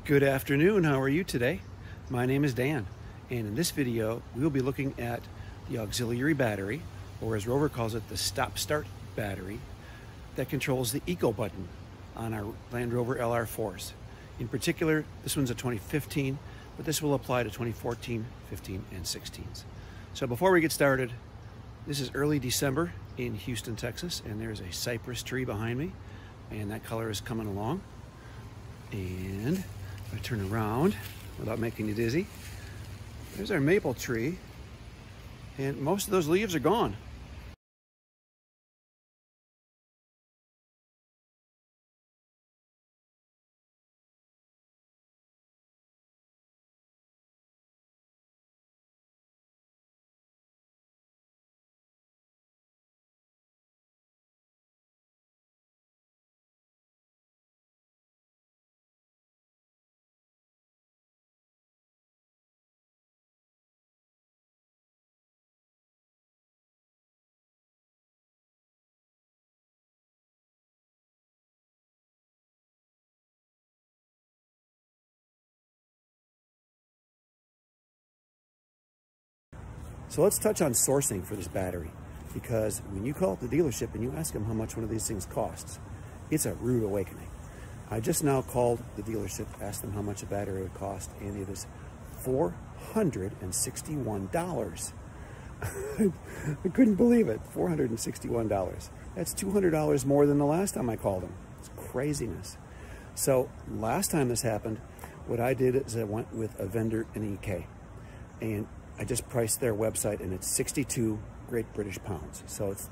Good afternoon, how are you today? My name is Dan, and in this video we will be looking at the auxiliary battery, or as Rover calls it, the stop-start battery that controls the eco button on our Land Rover LR4s. In particular, this one's a 2015, but this will apply to 2014, 15, and 16s. So before we get started, this is early December in Houston, Texas, and there's a cypress tree behind me, and that color is coming along. And if I turn around without making you dizzy, there's our maple tree, and most of those leaves are gone. So let's touch on sourcing for this battery, because when you call up the dealership and you ask them how much one of these things costs, it's a rude awakening. I just now called the dealership, asked them how much a battery would cost, and it is $461. I couldn't believe it, $461. That's $200 more than the last time I called them. It's craziness. So last time this happened, what I did is I went with a vendor in the UK, and I just priced their website, and it's 62 Great British pounds. So it's,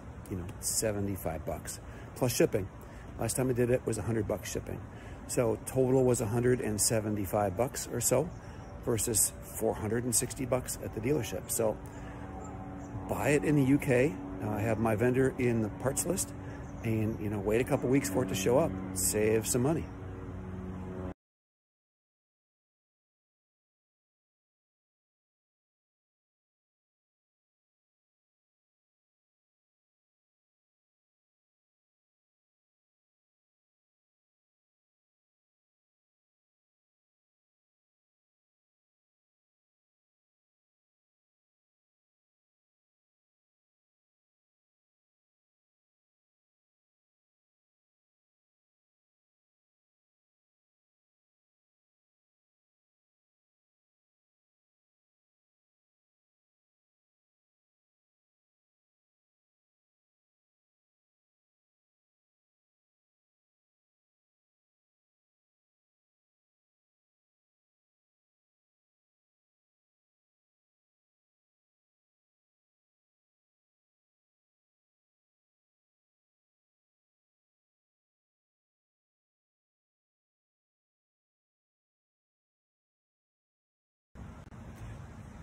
75 bucks plus shipping. Last time I did it was 100 bucks shipping. So total was 175 bucks or so versus 460 bucks at the dealership. So buy it in the UK. I have my vendor in the parts list, and wait a couple weeks for it to show up. Save some money.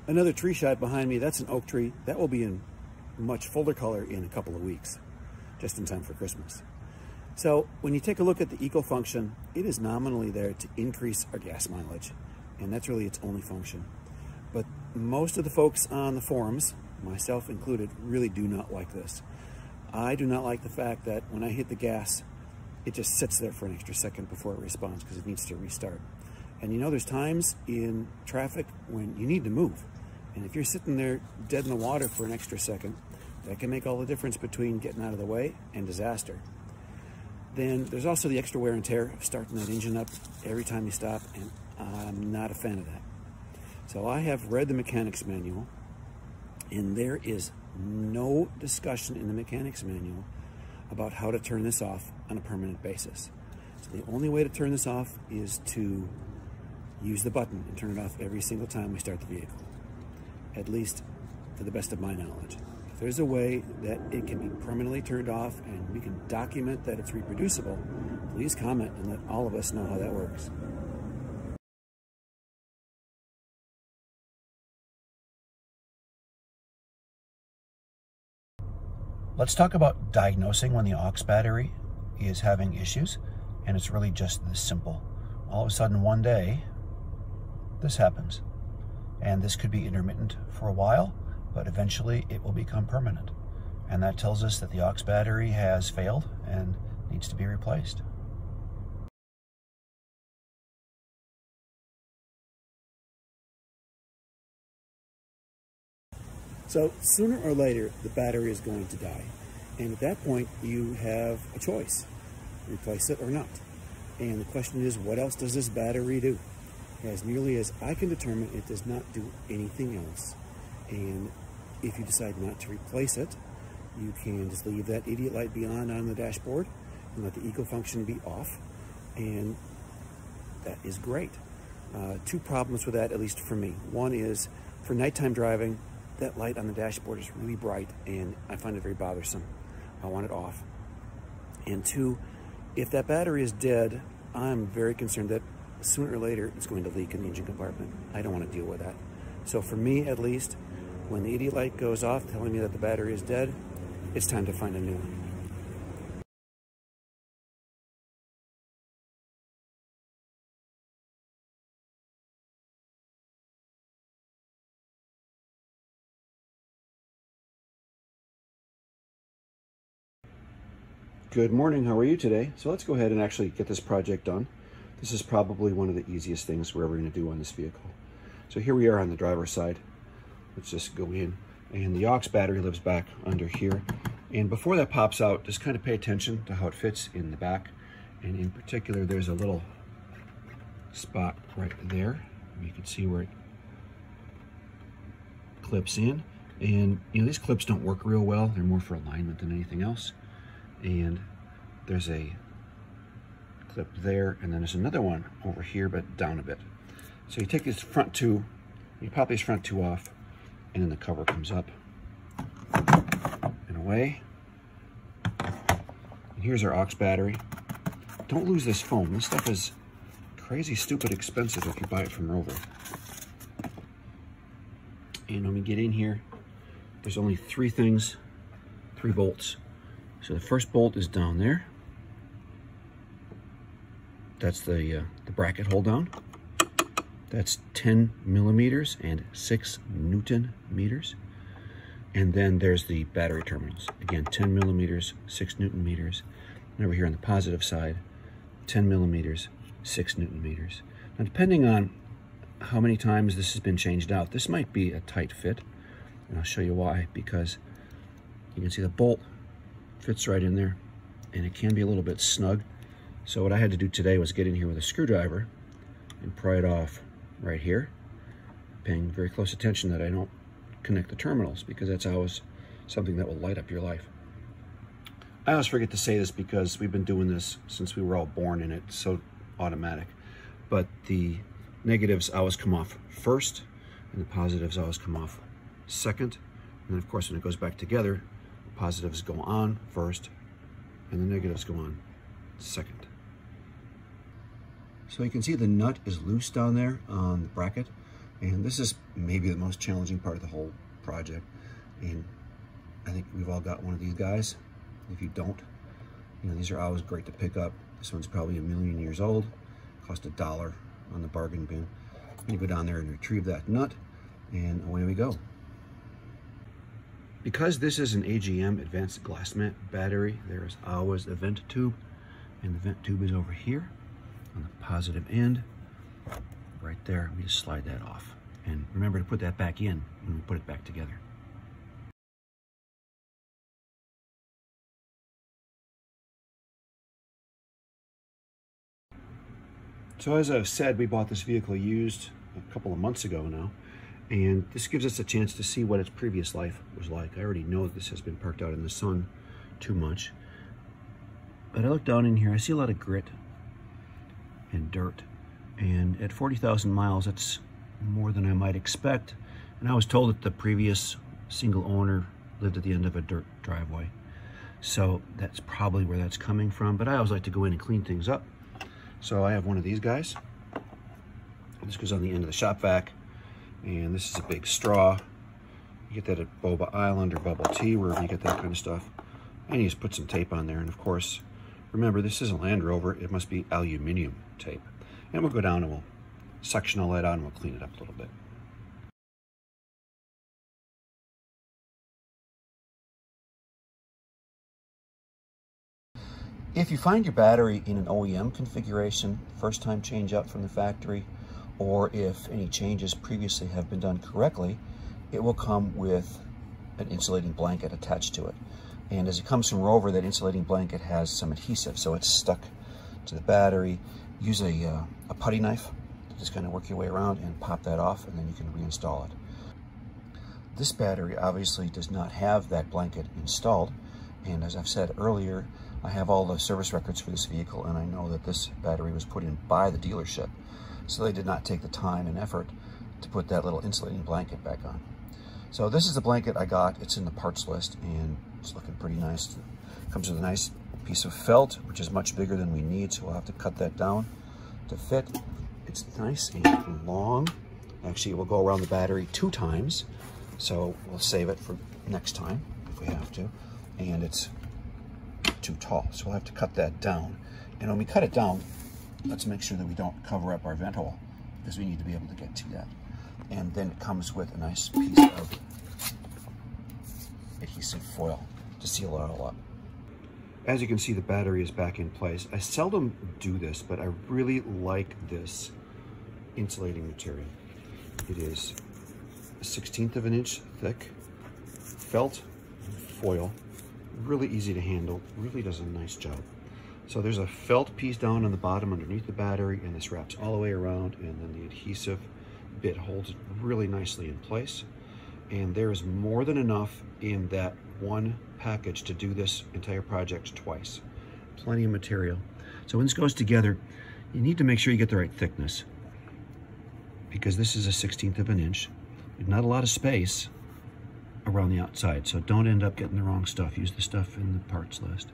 Another tree shot behind me, that's an oak tree. That will be in much fuller color in a couple of weeks, just in time for Christmas. So when you take a look at the eco function, it is nominally there to increase our gas mileage, and that's really its only function. But most of the folks on the forums, myself included, really do not like this. I do not like the fact that when I hit the gas, it just sits there for an extra second before it responds, because it needs to restart. And there's times in traffic when you need to move. And if you're sitting there dead in the water for an extra second, that can make all the difference between getting out of the way and disaster. Then there's also the extra wear and tear of starting that engine up every time you stop, and I'm not a fan of that. So I have read the mechanics manual, and there is no discussion in the mechanics manual about how to turn this off on a permanent basis. So the only way to turn this off is to use the button and turn it off every single time we start the vehicle, at least to the best of my knowledge. If there's a way that it can be permanently turned off and we can document that it's reproducible, please comment and let all of us know how that works. Let's talk about diagnosing when the aux battery is having issues, and it's really just this simple. All of a sudden one day, this happens. And this could be intermittent for a while, but eventually it will become permanent. And that tells us that the aux battery has failed and needs to be replaced. So sooner or later, the battery is going to die. And at that point, you have a choice, replace it or not. And the question is, what else does this battery do? As nearly as I can determine, it does not do anything else. And if you decide not to replace it, you can just leave that idiot light beyond on the dashboard and let the eco function be off. And that is great. Two problems with that, at least for me. One is, for nighttime driving, that light on the dashboard is really bright and I find it very bothersome. I want it off. And two, if that battery is dead, I'm very concerned that sooner or later it's going to leak in the engine compartment. I don't want to deal with that. So for me, at least, when the idiot light goes off telling me that the battery is dead, it's time to find a new one. Good morning, how are you today? So let's go ahead and actually get this project done. This is probably one of the easiest things we're ever going to do on this vehicle. So here we are on the driver's side. Let's just go in, and the aux battery lives back under here. And before that pops out, just kind of pay attention to how it fits in the back. And in particular, there's a little spot right there. You can see where it clips in. And you know, these clips don't work real well. They're more for alignment than anything else. And there's a clip there, and then there's another one over here, but down a bit. So you take these front two, you pop these front two off, and then the cover comes up and away. And here's our aux battery. Don't lose this foam. This stuff is crazy, stupid expensive if you buy it from Rover. And when we get in here, there's only three bolts. So the first bolt is down there. That's the bracket hold down. That's 10 millimeters and 6 Newton meters. And then there's the battery terminals. Again, 10 millimeters, 6 Newton meters. And over here on the positive side, 10 millimeters, 6 Newton meters. Now, depending on how many times this has been changed out, this might be a tight fit. And I'll show you why, because you can see the bolt fits right in there, and it can be a little bit snug. So what I had to do today was get in here with a screwdriver and pry it off right here, paying very close attention that I don't connect the terminals, because that's always something that will light up your life. I always forget to say this because we've been doing this since we were all born in it, so automatic. But the negatives always come off first, and the positives always come off second. And then of course when it goes back together, positives go on first and the negatives go on second. So you can see the nut is loose down there on the bracket, and this is maybe the most challenging part of the whole project. And I think we've all got one of these guys. If you don't, you know, these are always great to pick up. This one's probably 1,000,000 years old, cost $1 on the bargain bin. You go down there and retrieve that nut, and away we go. Because this is an AGM advanced glass mat battery, there is always a vent tube, and the vent tube is over here on the positive end, right there. We just slide that off. And remember to put that back in when we put it back together. So as I've said, we bought this vehicle used a couple of months ago now. And this gives us a chance to see what its previous life was like. I already know that this has been parked out in the sun too much. But I look down in here, I see a lot of grit and dirt. And at 40,000 miles, that's more than I might expect. And I was told that the previous single owner lived at the end of a dirt driveway. So that's probably where that's coming from. But I always like to go in and clean things up. So I have one of these guys. This goes on the end of the shop vac. And this is a big straw. You get that at Boba Island or Bubble Tea, wherever you get that kind of stuff. And you just put some tape on there. And of course, remember, this is a Land Rover. It must be aluminum tape. And we'll go down and we'll section all that out and we'll clean it up a little bit. If you find your battery in an OEM configuration, first time change out from the factory, or if any changes previously have been done correctly, it will come with an insulating blanket attached to it. And as it comes from Rover, that insulating blanket has some adhesive, so it's stuck to the battery. Use a putty knife to just kind of work your way around and pop that off, and then you can reinstall it. This battery obviously does not have that blanket installed, and as I've said earlier, I have all the service records for this vehicle, and I know that this battery was put in by the dealership, so they did not take the time and effort to put that little insulating blanket back on. So this is the blanket I got. It's in the parts list, and it's looking pretty nice. It comes with a nice piece of felt, which is much bigger than we need, so we'll have to cut that down to fit. It's nice and long. Actually, it will go around the battery 2 times, so we'll save it for next time if we have to. And it's too tall, so we'll have to cut that down. And when we cut it down, let's make sure that we don't cover up our vent hole, because we need to be able to get to that. And then it comes with a nice piece of adhesive foil to seal it all up. As you can see, the battery is back in place. I seldom do this, but I really like this insulating material. It is a 1/16 of an inch thick, felt foil, really easy to handle, really does a nice job. So there's a felt piece down on the bottom underneath the battery, and this wraps all the way around, and then the adhesive bit holds it really nicely in place. And there is more than enough in that one package to do this entire project twice. Plenty of material. So when this goes together, you need to make sure you get the right thickness, because this is a 1/16 of an inch. There's not a lot of space around the outside, so don't end up getting the wrong stuff. Use the stuff in the parts list.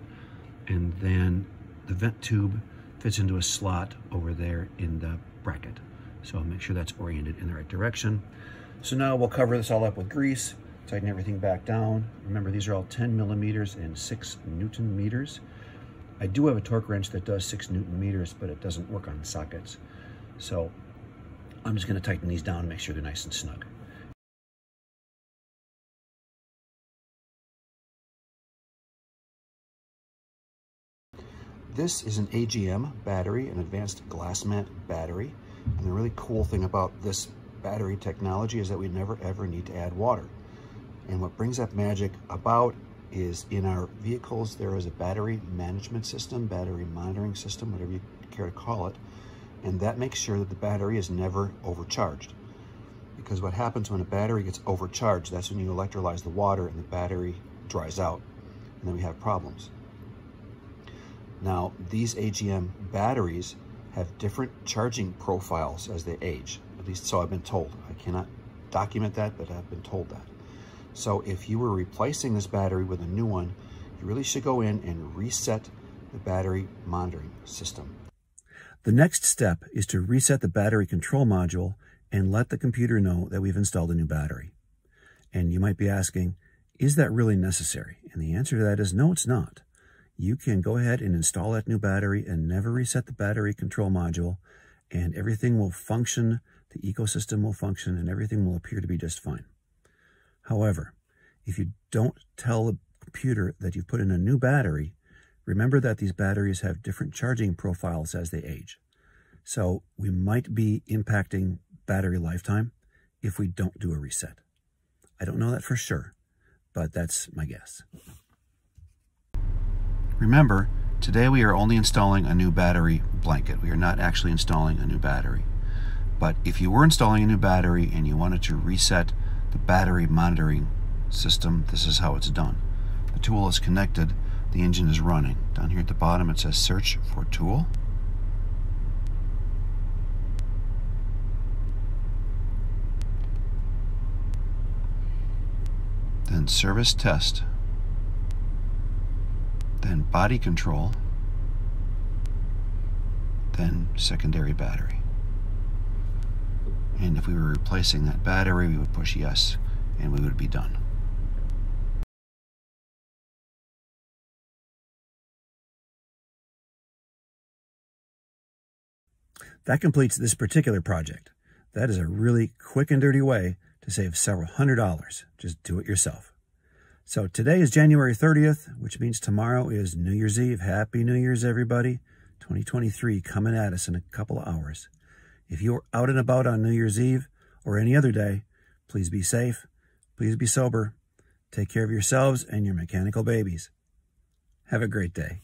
And then the vent tube fits into a slot over there in the bracket, so I'll make sure that's oriented in the right direction. So now we'll cover this all up with grease, tighten everything back down. Remember, these are all 10 millimeters and 6 Newton meters. I do have a torque wrench that does 6 Newton meters, but it doesn't work on sockets. So I'm just going to tighten these down and make sure they're nice and snug. This is an AGM battery, an advanced glass mat battery. And the really cool thing about this battery technology is that we never ever need to add water. And what brings that magic about is in our vehicles, there is a battery management system, battery monitoring system, whatever you care to call it. And that makes sure that the battery is never overcharged. Because what happens when a battery gets overcharged, that's when you electrolyze the water and the battery dries out. And then we have problems. Now, these AGM batteries have different charging profiles as they age. At least so I've been told. I cannot document that, but I've been told that. So if you were replacing this battery with a new one, you really should go in and reset the battery monitoring system. The next step is to reset the battery control module and let the computer know that we've installed a new battery. And you might be asking, is that really necessary? And the answer to that is no, it's not. You can go ahead and install that new battery and never reset the battery control module, and everything will function, the ecosystem will function, and everything will appear to be just fine. However, if you don't tell the computer that you've put in a new battery, remember that these batteries have different charging profiles as they age. So we might be impacting battery lifetime if we don't do a reset. I don't know that for sure, but that's my guess. Remember, today we are only installing a new battery blanket. We are not actually installing a new battery. But if you were installing a new battery and you wanted to reset the battery monitoring system, this is how it's done. The tool is connected, the engine is running. Down here at the bottom it says search for tool. Then service test. Then body control, then secondary battery. And if we were replacing that battery, we would push yes, and we would be done. That completes this particular project. That is a really quick and dirty way to save several $100. Just do it yourself. So today is January 30th, which means tomorrow is New Year's Eve. Happy New Year's, everybody. 2023 coming at us in a couple of hours. If you're out and about on New Year's Eve or any other day, please be safe, please be sober, Take care of yourselves and your mechanical babies. Have a great day.